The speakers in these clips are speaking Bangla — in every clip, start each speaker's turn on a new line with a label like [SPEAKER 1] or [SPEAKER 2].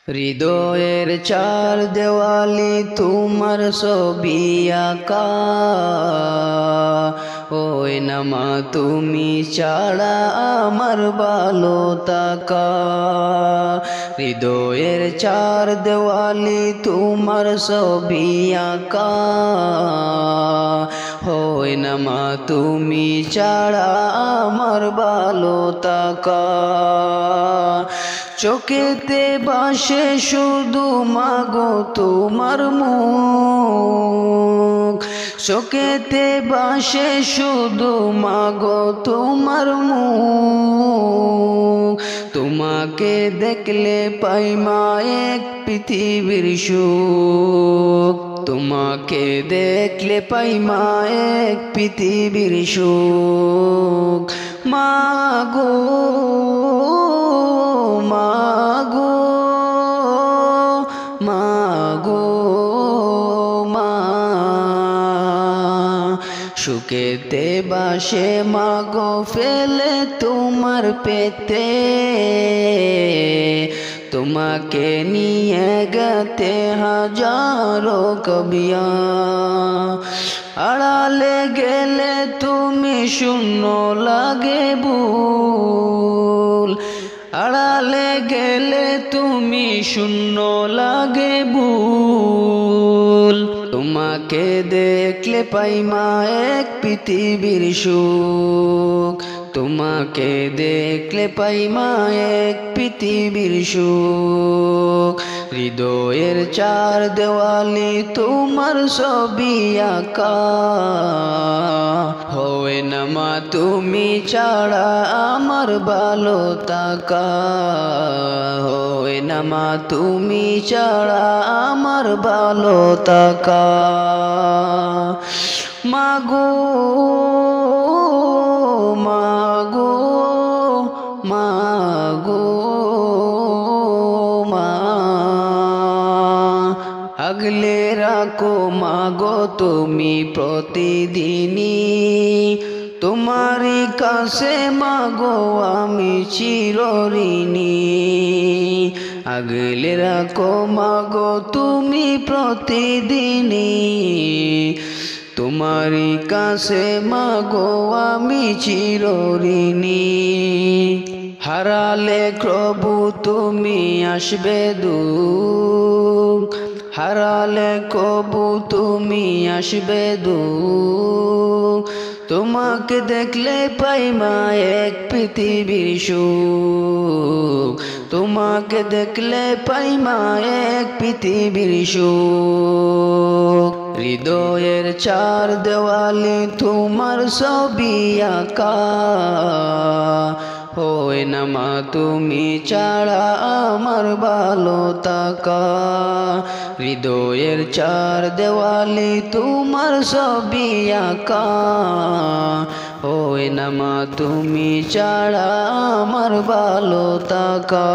[SPEAKER 1] হৃদয়ের চার দেওয়ালি তোমার ছবি আঁকা, ওই নামা তুমি ছাড়া আমার ভালো থাকা। হৃদয়ের চার দেওয়ালি তোমার ছবি আঁকা, ওই নামা তুমি ছাড়া আমার ভালো থাকা। চোখেতে বাসে শুধু মাগো তোমার মুখ, চোখেতে বাসে শুধু মাগো তোমার মুখ। তোমাকে দেখলে পাই মা এক পৃথিবীর সুখ, তোমাকে দেখলে পাই মা এক পৃথিবীর সুখ। মাগো মাগো মাগো মা, সুখেতে বাসে মাগো ফেলে তোমার পেতে, তোমাকে নিয়ে গেতে হাজারো কবিয়া। আড়ালে গেলে তুমি শূন্য লাগে বুল, আড়ালে গেলে তুমি শূন্য লাগে বুল। তোমাকে দেখলে পাই মা এক পৃথিবীর সুখ, তোমাকে দেখলে পাই মা এক পৃথিবীর সুখ। হৃদয়ের চার দেওয়ালি তোমার ছবি আঁকা, হয় না মা তুমি ছাড়া আমার ভালো থাকা, হয় না মা তুমি ছাড়া আমার ভালো থাকা। মাগো মাগো মাগো মা, আগলে রাখো মাগো তুমি প্রতিদিনই, তোমারই কাছে মাগো আমি চিরঋণী। আগলে রাখো মাগো তুমি প্রতিদিনই, তোমারই কাছে মাগো আমি চিরঋণী। হারালে প্রভু তুমি আসবে দুঃখ, হারালে কবু তুমি আসবে দুঃখ। তোমাকে দেখলে পাই মা এক পৃথিবীর সুখ, তোমাকে দেখলে পাই মা এক পৃথিবীর সুখ। হৃদয়ের চার দেওয়ালি তোমার ছবি আঁকা, হয় না মা তুমি ছাড়া আমার ভালো থাকা। হৃদয়ের চার দেওয়ালি তোমার ছবি আঁকা, হয় না মা তুমি ছাড়া আমার ভালো থাকা।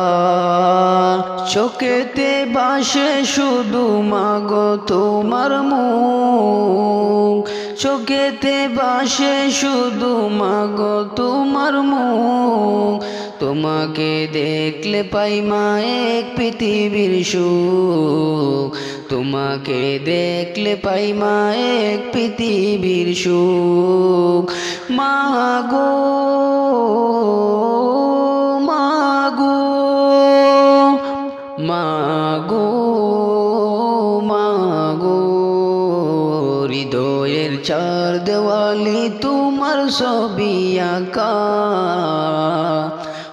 [SPEAKER 1] চোখেতে বাসে শুধু মাগো তোমার মুখ, চোখেতে বাসে শুধু মাগো তোমার মুখ। তোমাকে দেখলে পাই মা এক পৃথিবীর সুখ, তোমাকে দেখলে পাই মা এক পৃথিবীর সুখ। মাগো মাগো মাগো মাগো, হৃদয়ের চার দেওয়ালি তোমার ছবি আঁকা,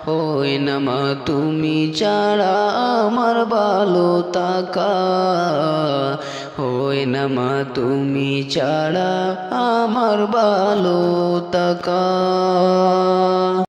[SPEAKER 1] হয় না মা তুমি ছাড়া আমার ভালো থাকা, হয় না মা তুমি ছাড়া আমার ভালো থাকা।